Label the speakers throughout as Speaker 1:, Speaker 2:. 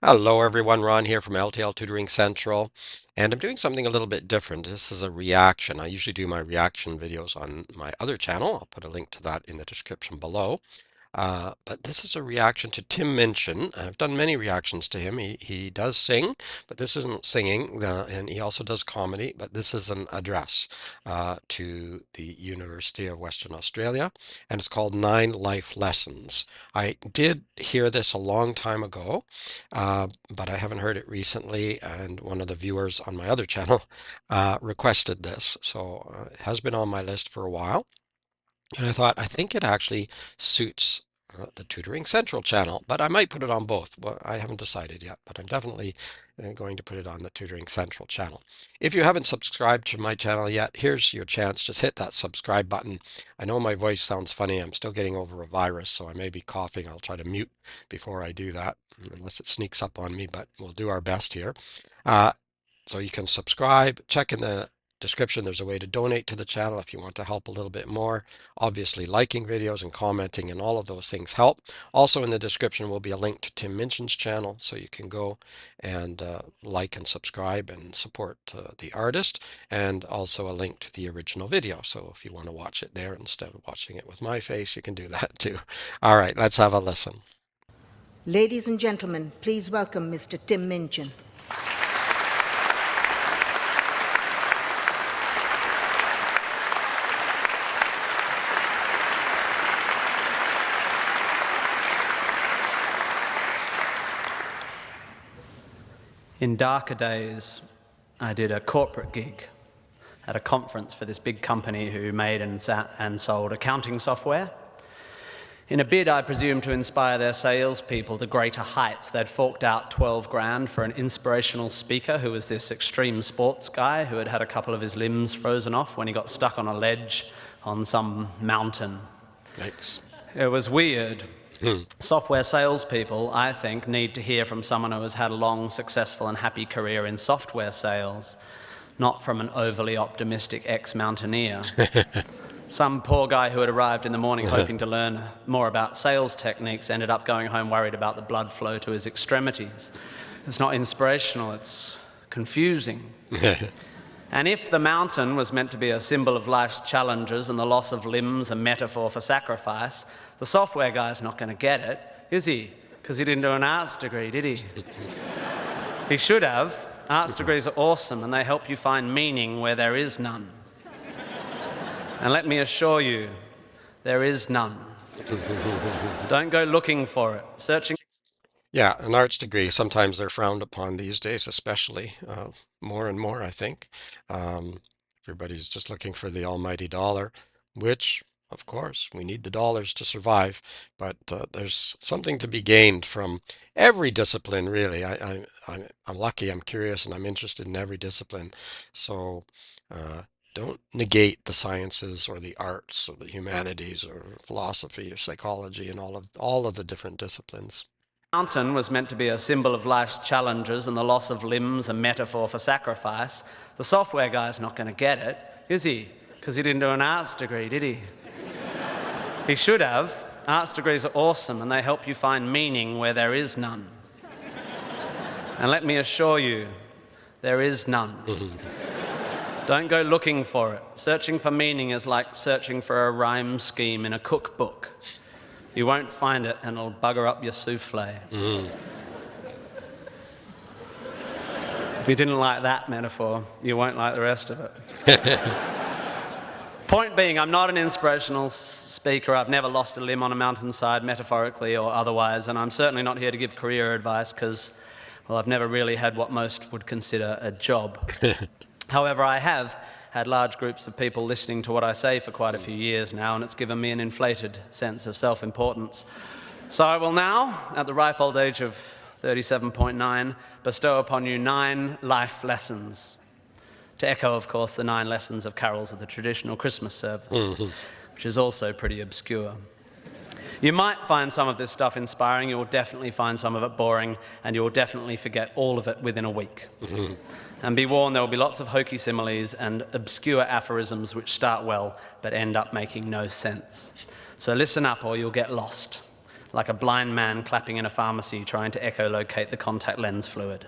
Speaker 1: Hello everyone, Ron here from L.T.L Tutoring Central, and I'm doing something a little bit different. This is a reaction. I usually do my reaction videos on my other channel. I'll put a link to that in the description below. But this is a reaction to Tim Minchin. I've done many reactions to him. He does sing, but this isn't singing, and he also does comedy, but this is an address to the University of Western Australia, and it's called 9 Life Lessons. I did hear this a long time ago, but I haven't heard it recently, and one of the viewers on my other channel requested this, so it has been on my list for a while. And I thought, I think it actually suits the Tutoring Central channel, but I might put it on both. Well, I haven't decided yet, but I'm definitely going to put it on the Tutoring Central channel. If you haven't subscribed to my channel yet, here's your chance. Just hit that subscribe button. I know my voice sounds funny. I'm still getting over a virus, so I may be coughing. I'll try to mute before I do that, unless it sneaks up on me, but we'll do our best here. Uh, so you can subscribe, check in the description. There's a way to donate to the channel if you want to help a little bit more. Obviously, liking videos and commenting and all of those things help. Also in the description will be a link to Tim Minchin's channel, so you can go and like and subscribe and support the artist, and also a link to the original video. So if you want to watch it there instead of watching it with my face, you can do that too. All right, let's have a listen.
Speaker 2: Ladies and gentlemen, please welcome Mr. Tim Minchin.
Speaker 3: In darker days, I did a corporate gig at a conference for this big company who made and sold accounting software. In a bid, I presume, to inspire their salespeople to greater heights, they'd forked out 12 grand for an inspirational speaker who was this extreme sports guy who had had a couple of his limbs frozen off when he got stuck on a ledge on some mountain.
Speaker 1: Thanks.
Speaker 3: It was weird. Software salespeople, I think, need to hear from someone who has had a long, successful and happy career in software sales, not from an overly optimistic ex-mountaineer. Some poor guy who had arrived in the morning hoping to learn more about sales techniques ended up going home worried about the blood flow to his extremities. It's not inspirational, it's confusing. And if the mountain was meant to be a symbol of life's challenges and the loss of limbs a metaphor for sacrifice, the software guy's not going to get it, is he? Because he didn't do an arts degree, did he? He should have. Arts degrees are awesome and they help you find meaning where there is none. And let me assure you, there is none. Don't go looking for it. Searching.
Speaker 1: Yeah, an arts degree, sometimes they're frowned upon these days, especially more and more, I think. Um, Everybody's just looking for the almighty dollar, which, of course, we need the dollars to survive, but there's something to be gained from every discipline, really. I'm lucky, I'm curious, and I'm interested in every discipline. So don't negate the sciences or the arts or the humanities or philosophy or psychology and all of the different disciplines.
Speaker 3: Mountain was meant to be a symbol of life's challenges and the loss of limbs a metaphor for sacrifice. The software guy's not going to get it, is he? Because he didn't do an arts degree, did he? He should have. Arts degrees are awesome and they help you find meaning where there is none. And let me assure you, there is none. Don't go looking for it. Searching for meaning is like searching for a rhyme scheme in a cookbook. You won't find it and it'll bugger up your souffle. If you didn't like that metaphor, you won't like the rest of it. Point being, I'm not an inspirational speaker. I've never lost a limb on a mountainside, metaphorically or otherwise, and I'm certainly not here to give career advice because, well, I've never really had what most would consider a job. However, I have had large groups of people listening to what I say for quite a few years now, and it's given me an inflated sense of self-importance. So I will now, at the ripe old age of 37.9, bestow upon you 9 life lessons. To echo, of course, the 9 lessons of carols of the traditional Christmas service, which is also pretty obscure. You might find some of this stuff inspiring, you'll definitely find some of it boring, and you'll definitely forget all of it within a week. And be warned, there will be lots of hokey similes and obscure aphorisms which start well but end up making no sense. So listen up or you'll get lost. like a blind man clapping in a pharmacy trying to echolocate the contact lens fluid.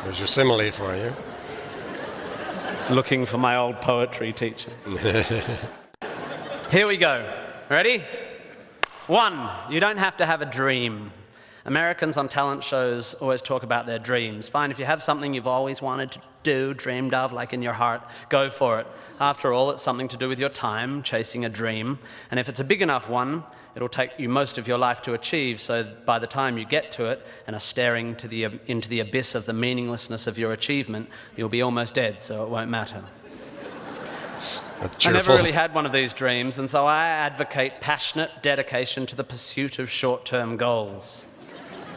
Speaker 1: There's your simile for you.
Speaker 3: Looking for my old poetry teacher. Here we go. Ready? 1, you don't have to have a dream. Americans on talent shows always talk about their dreams. Fine, if you have something you've always wanted to do, dreamed of, like in your heart, go for it. After all, it's something to do with your time, chasing a dream. And if it's a big enough one, it'll take you most of your life to achieve, so by the time you get to it and are staring into the abyss of the meaninglessness of your achievement, you'll be almost dead, so it won't matter. I never really had one of these dreams, and so I advocate passionate dedication to the pursuit of short-term goals.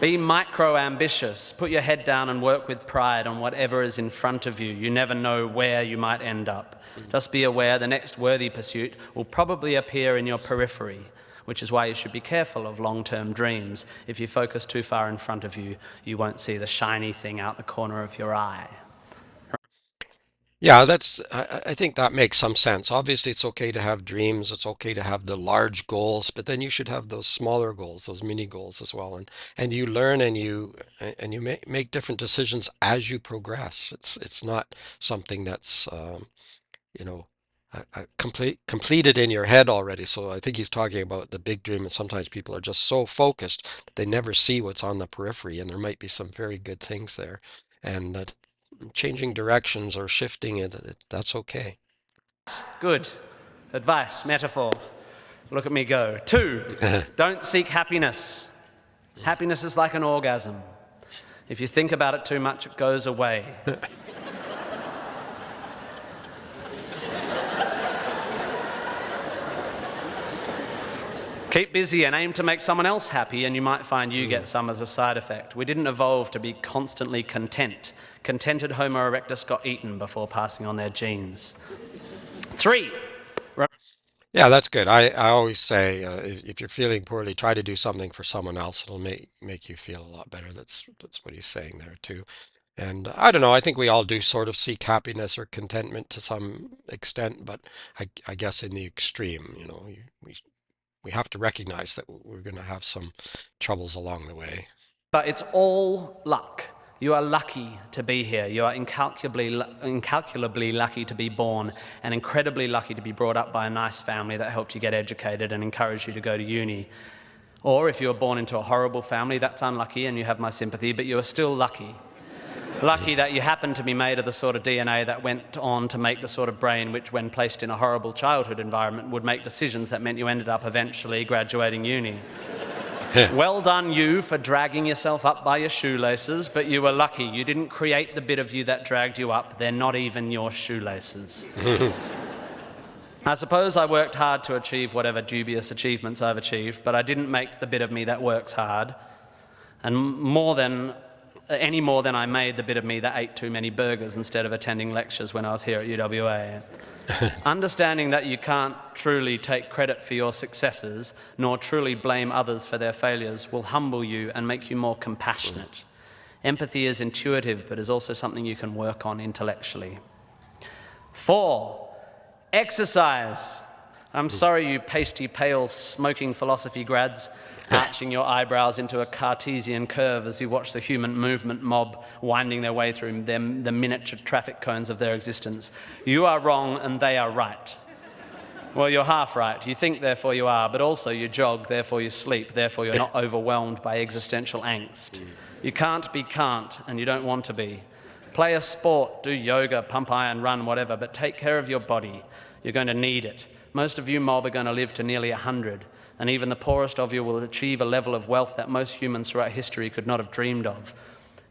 Speaker 3: Be micro-ambitious. Put your head down and work with pride on whatever is in front of you. You never know where you might end up. Just be aware the next worthy pursuit will probably appear in your periphery, which is why you should be careful of long-term dreams. If you focus too far in front of you, you won't see the shiny thing out the corner of your eye.
Speaker 1: Yeah, I think that makes some sense. Obviously, it's okay to have dreams. It's okay to have the large goals, but then you should have those smaller goals, those mini goals as well. And you learn and you make different decisions as you progress. It's not something that's you know completed in your head already. So I think he's talking about the big dream, and sometimes people are just so focused that they never see what's on the periphery, and there might be some very good things there. And that changing directions or shifting that's okay.
Speaker 3: Good. Advice, metaphor. Look at me go. 2, don't seek happiness. Happiness is like an orgasm. If you think about it too much, it goes away. Keep busy and aim to make someone else happy, and you might find you get some as a side effect. We didn't evolve to be constantly content. Contented Homo erectus got eaten before passing on their genes. 3.
Speaker 1: Yeah, that's good. I always say if you're feeling poorly, try to do something for someone else. It'll make you feel a lot better. That's what he's saying there too. And I don't know, I think we all do sort of seek happiness or contentment to some extent, but I guess in the extreme, we have to recognize that we're going to have some troubles along the way.
Speaker 3: But it's all luck. You are lucky to be here. You are incalculably lucky to be born, and incredibly lucky to be brought up by a nice family that helped you get educated and encouraged you to go to uni. Or if you were born into a horrible family, that's unlucky and you have my sympathy, but you are still lucky. Lucky that you happen to be made of the sort of DNA that went on to make the sort of brain which, when placed in a horrible childhood environment, would make decisions that meant you ended up eventually graduating uni. Well done you for dragging yourself up by your shoelaces, but you were lucky. You didn't create the bit of you that dragged you up. They're not even your shoelaces. I suppose I worked hard to achieve whatever dubious achievements I've achieved, but I didn't make the bit of me that works hard. And any more than I made the bit of me that ate too many burgers instead of attending lectures when I was here at UWA. Understanding that you can't truly take credit for your successes, nor truly blame others for their failures, will humble you and make you more compassionate. Empathy is intuitive, but is also something you can work on intellectually. 4, exercise. I'm sorry, you pasty, pale, smoking philosophy grads, arching your eyebrows into a Cartesian curve as you watch the human movement mob winding their way through the miniature traffic cones of their existence. You are wrong and they are right. Well, you're half right. You think, therefore you are, but also you jog, therefore you sleep, therefore you're not overwhelmed by existential angst. You can't be can't, and you don't want to be. Play a sport, do yoga, pump iron, run, whatever, but take care of your body. You're going to need it. Most of you mob are going to live to nearly 100. And even the poorest of you will achieve a level of wealth that most humans throughout history could not have dreamed of.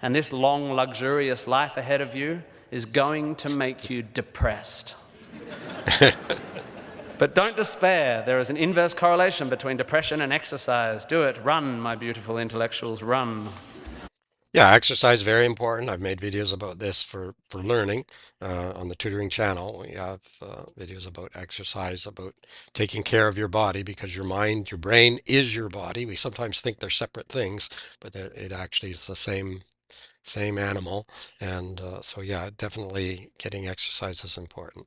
Speaker 3: And this long, luxurious life ahead of you is going to make you depressed. But don't despair. There is an inverse correlation between depression and exercise. Do it. Run, my beautiful intellectuals, run.
Speaker 1: Yeah, exercise is very important. I've made videos about this for learning on the tutoring channel. We have videos about exercise, about taking care of your body, because your mind, your brain is your body. We sometimes think they're separate things, but it actually is the same animal. And so yeah, definitely getting exercise is important.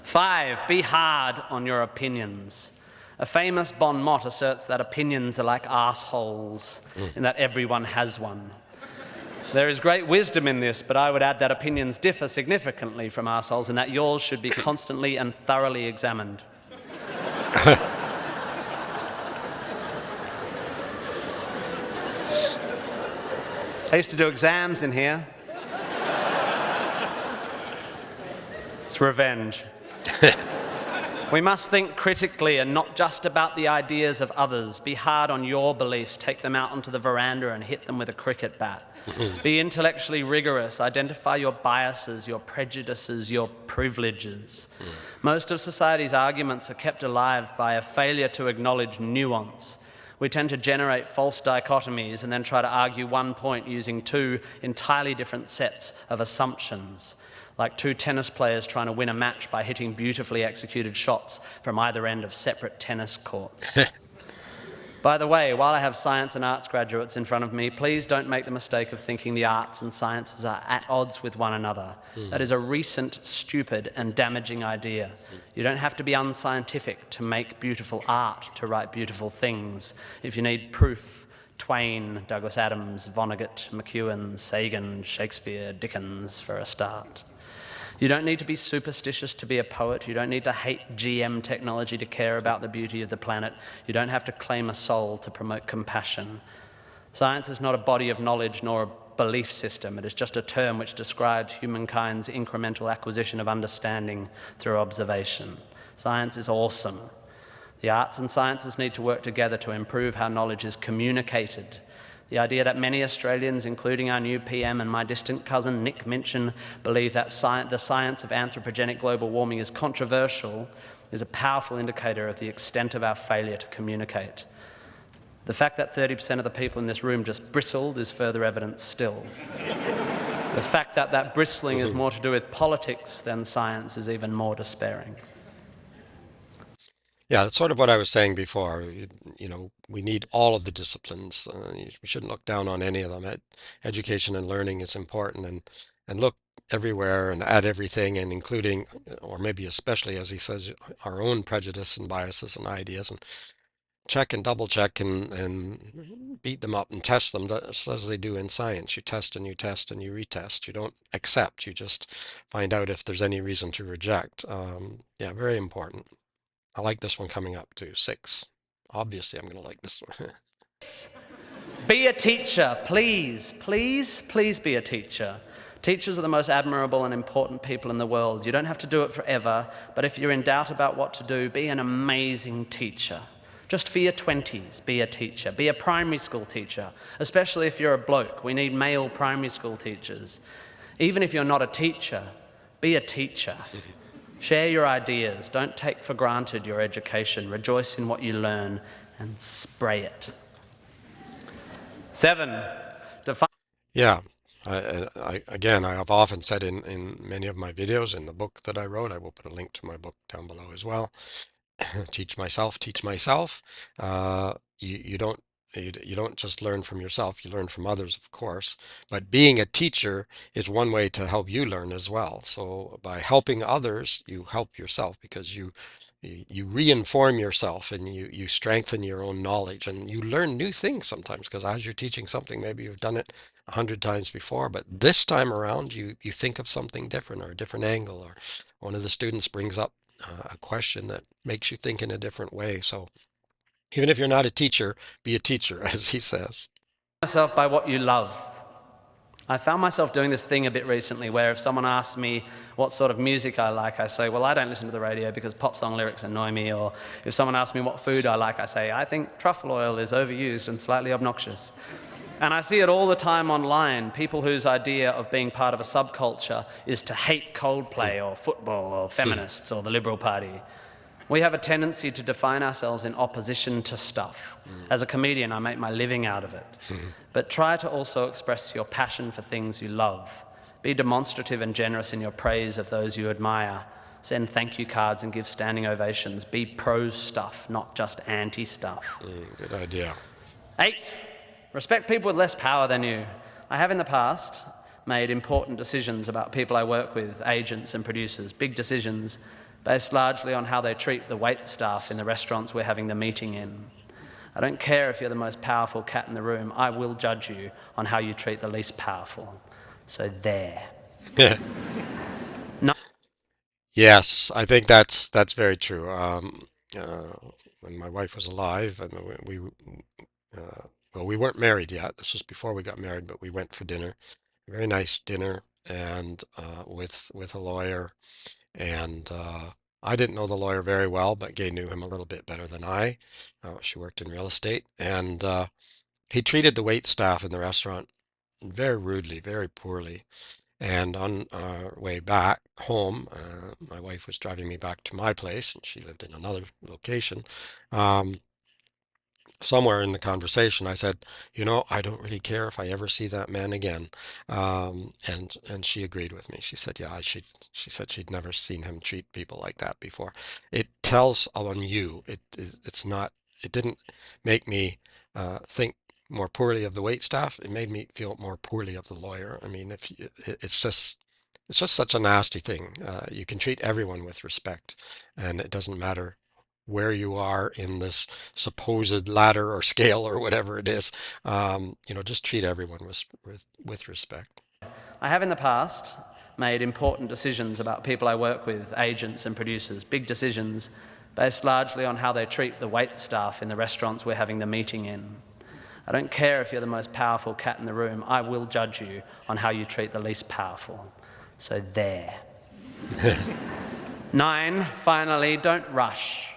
Speaker 3: 5, be hard on your opinions. A famous bon mot asserts that opinions are like arseholes, and that everyone has one. There is great wisdom in this, but I would add that opinions differ significantly from arseholes and that yours should be constantly and thoroughly examined. I used to do exams in here. It's revenge. We must think critically and not just about the ideas of others. Be hard on your beliefs. Take them out onto the veranda and hit them with a cricket bat. Be intellectually rigorous. Identify your biases, your prejudices, your privileges. Most of society's arguments are kept alive by a failure to acknowledge nuance. We tend to generate false dichotomies and then try to argue one point using two entirely different sets of assumptions, like two tennis players trying to win a match by hitting beautifully executed shots from either end of separate tennis courts. By the way, while I have science and arts graduates in front of me, please don't make the mistake of thinking the arts and sciences are at odds with one another. That is a recent, stupid, and damaging idea. You don't have to be unscientific to make beautiful art, to write beautiful things. If you need proof, Twain, Douglas Adams, Vonnegut, McEwen, Sagan, Shakespeare, Dickens for a start. You don't need to be superstitious to be a poet. You don't need to hate GM technology to care about the beauty of the planet. You don't have to claim a soul to promote compassion. Science is not a body of knowledge nor a belief system. It is just a term which describes humankind's incremental acquisition of understanding through observation. Science is awesome. The arts and sciences need to work together to improve how knowledge is communicated. The idea that many Australians, including our new PM and my distant cousin Nick Minchin, believe that the science of anthropogenic global warming is controversial is a powerful indicator of the extent of our failure to communicate. The fact that 30% of the people in this room just bristled is further evidence still. The fact that that bristling is more to do with politics than science is even more despairing.
Speaker 1: Yeah, that's sort of what I was saying before. We need all of the disciplines. We shouldn't look down on any of them. Education and learning is important, and look everywhere and at everything, and including, or maybe especially, as he says, our own prejudice and biases and ideas, and check and double check and beat them up and test them, just as they do in science. You test and you test and you retest. You don't accept. You just find out if there's any reason to reject. Yeah, very important. I like this one coming up too. 6. Obviously, I'm going to like this one.
Speaker 3: Be a teacher, please, please, please be a teacher. Teachers are the most admirable and important people in the world. You don't have to do it forever, but if you're in doubt about what to do, be an amazing teacher. Just for your 20s, be a teacher. Be a primary school teacher, especially if you're a bloke. We need male primary school teachers. Even if you're not a teacher, be a teacher. Share your ideas. Don't take for granted your education. Rejoice in what you learn and spray it. 7.
Speaker 1: Yeah. Again, I have often said in many of my videos, in the book that I wrote, I will put a link to my book down below as well. Teach myself. You don't just learn from yourself, you learn from others, of course, but being a teacher is one way to help you learn as well. So by helping others, you help yourself, because you reinform yourself, and you strengthen your own knowledge, and you learn new things sometimes, because as you're teaching something, maybe you've done it 100 times before, but this time around you think of something different, or a different angle, or one of the students brings up a question that makes you think in a different way. So even if you're not a teacher, be a teacher, as he says.
Speaker 3: Myself by what you love. I found myself doing this thing a bit recently where if someone asks me what sort of music I like, I say, well, I don't listen to the radio because pop song lyrics annoy me. Or if someone asks me what food I like, I say, I think truffle oil is overused and slightly obnoxious. And I see it all the time online, people whose idea of being part of a subculture is to hate Coldplay or football or feminists or the Liberal Party. We have a tendency to define ourselves in opposition to stuff. As a comedian, I make my living out of it. But try to also express your passion for things you love. Be demonstrative and generous in your praise of those you admire. Send thank you cards and give standing ovations. Be pro stuff, not just anti stuff.
Speaker 1: Good idea.
Speaker 3: 8. Respect people with less power than you. I have in the past made important decisions about people I work with, agents and producers, big decisions. based largely on how they treat the wait staff in the restaurants we're having the meeting in. I don't care if you're the most powerful cat in the room, I will judge you on how you treat the least powerful. So there. No.
Speaker 1: Yes, I think that's very true. Uh, when my wife was alive, and well, we weren't married yet. This was before we got married, but we went for dinner, a very nice dinner, and with a lawyer. And I didn't know the lawyer very well, but Gay knew him a little bit better than I. She worked in real estate, and he treated the wait staff in the restaurant very rudely, very poorly. And on our way back home, my wife was driving me back to my place, and she lived in another location. Um, Somewhere in the conversation, I said, I don't really care if I ever see that man again. And she agreed with me. She said, yeah, she said she'd never seen him treat people like that before. It tells on you. It's not, it didn't make me think more poorly of the wait staff. It made me feel more poorly of the lawyer. I mean, it's just such a nasty thing. You can treat everyone with respect, and it doesn't matter where you are in this supposed ladder or scale or whatever it is. Just treat everyone with respect.
Speaker 3: I have in the past made important decisions about people I work with, agents and producers, big decisions based largely on how they treat the wait staff in the restaurants we're having the meeting in. I don't care if you're the most powerful cat in the room, I will judge you on how you treat the least powerful. So there. 9, finally, don't rush.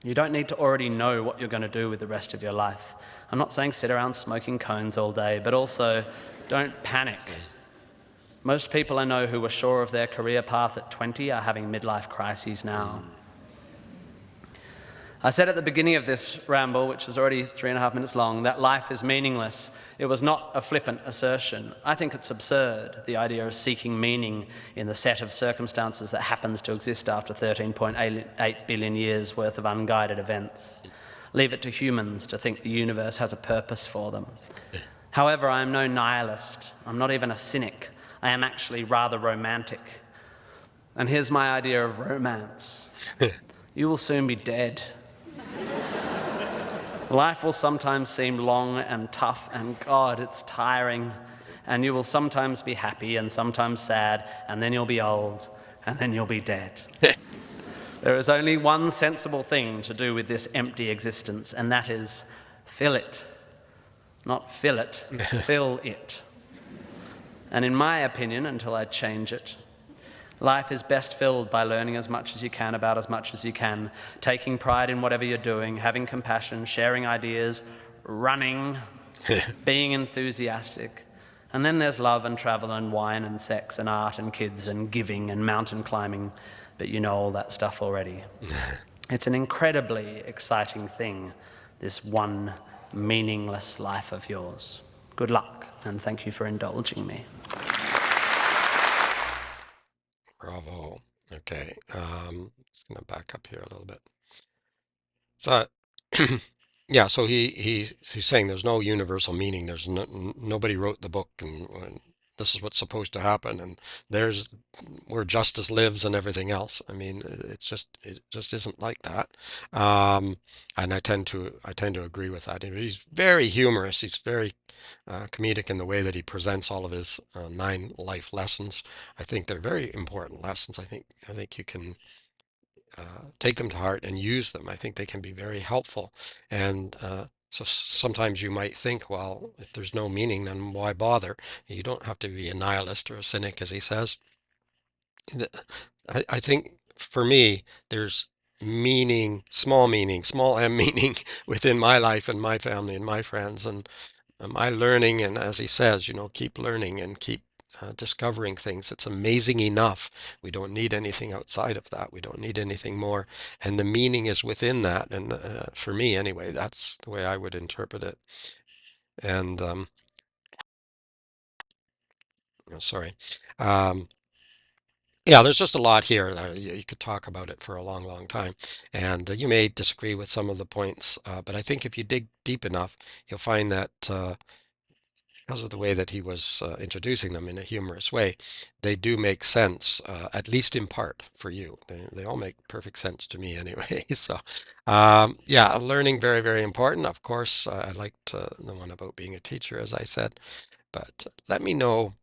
Speaker 3: You don't need to already know what you're going to do with the rest of your life. I'm not saying sit around smoking cones all day, but also don't panic. Most people I know who were sure of their career path at 20 are having midlife crises now. I said at the beginning of this ramble, which is already 3.5 minutes long, that life is meaningless. It was not a flippant assertion. I think it's absurd, the idea of seeking meaning in the set of circumstances that happens to exist after 13.8 billion years worth of unguided events. Leave it to humans to think the universe has a purpose for them. However, I am no nihilist. I'm not even a cynic. I am actually rather romantic. And here's my idea of romance. You will soon be dead. Life will sometimes seem long and tough, and God, it's tiring. And you will sometimes be happy and sometimes sad, and then you'll be old, and then you'll be dead. There is only one sensible thing to do with this empty existence, and that is fill it. Not fill it, fill it. And in my opinion, until I change it, life is best filled by learning as much as you can about as much as you can, taking pride in whatever you're doing, having compassion, sharing ideas, running, being enthusiastic. And then there's love and travel and wine and sex and art and kids and giving and mountain climbing, but you know all that stuff already. It's an incredibly exciting thing, this one meaningless life of yours. Good luck, and thank you for indulging me.
Speaker 1: Bravo. Okay. Just gonna back up here a little bit. So, yeah. So he's saying there's no universal meaning. There's nobody wrote the book, and this is what's supposed to happen, and there's where justice lives and everything else. I mean, it just isn't like that. Um, and I tend to agree with that. He's very humorous. He's very comedic in the way that he presents all of his 9 life lessons. I think they're very important lessons. I think you can take them to heart and use them. I think they can be very helpful. And so sometimes you might think, well, if there's no meaning, then why bother? You don't have to be a nihilist or a cynic, as he says. I think for me, there's meaning, small m meaning within my life and my family and my friends. And my learning, and as he says, keep learning and keep discovering things. It's amazing enough. We don't need anything outside of that. We don't need anything more. And the meaning is within that. And for me, anyway, that's the way I would interpret it. And sorry. Um, yeah, there's just a lot here. You could talk about it for a long, long time. And you may disagree with some of the points, but I think if you dig deep enough, you'll find that because of the way that he was introducing them in a humorous way, they do make sense, at least in part for you. They all make perfect sense to me anyway. So, yeah, learning very, very important. Of course, I liked the one about being a teacher, as I said, but let me know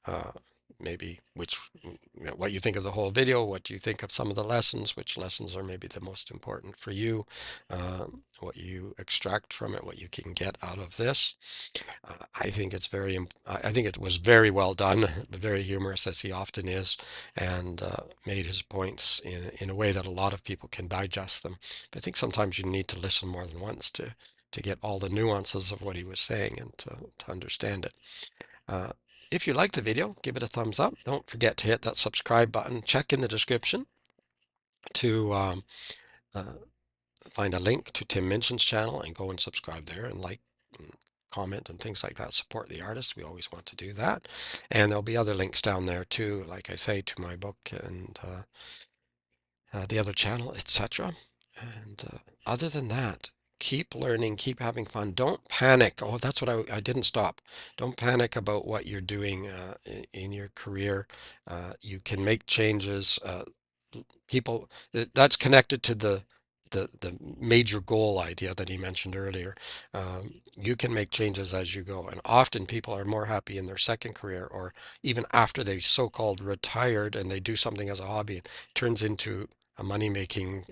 Speaker 1: uh, maybe what you think of the whole video, what you think of some of the lessons, which lessons are maybe the most important for you, what you extract from it, what you can get out of this. I think it's I think it was very well done, very humorous as he often is, and made his points in a way that a lot of people can digest them. But I think sometimes you need to listen more than once to get all the nuances of what he was saying and to understand it. Uh, if you liked the video, give it a thumbs up. Don't forget to hit that subscribe button. Check in the description to uh, find a link to Tim Minchin's channel and go and subscribe there and like and comment and things like that. Support the artist. We always want to do that. And there'll be other links down there too, like I say, to my book and the other channel, etc. And other than that, keep learning, keep having fun. Don't panic. Oh, that's what I didn't stop. Don't panic about what you're doing in your career. You can make changes. People, that's connected to the major goal idea that he mentioned earlier. You can make changes as you go, and often people are more happy in their second career or even after they so-called retired and they do something as a hobby. It turns into a money-making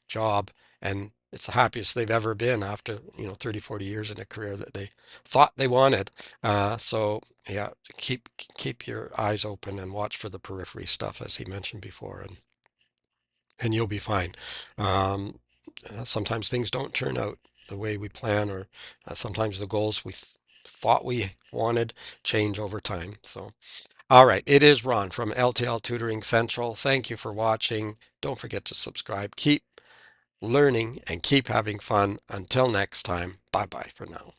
Speaker 1: job, and it's the happiest they've ever been after 30, 40 years in a career that they thought they wanted. So yeah, keep your eyes open and watch for the periphery stuff as he mentioned before, and you'll be fine. Um, Sometimes things don't turn out the way we plan, or sometimes the goals we thought we wanted change over time. So, all right, it is Ron from L.T.L Tutoring Central. Thank you for watching. Don't forget to subscribe. Keep learning and keep having fun. Until next time, bye bye for now.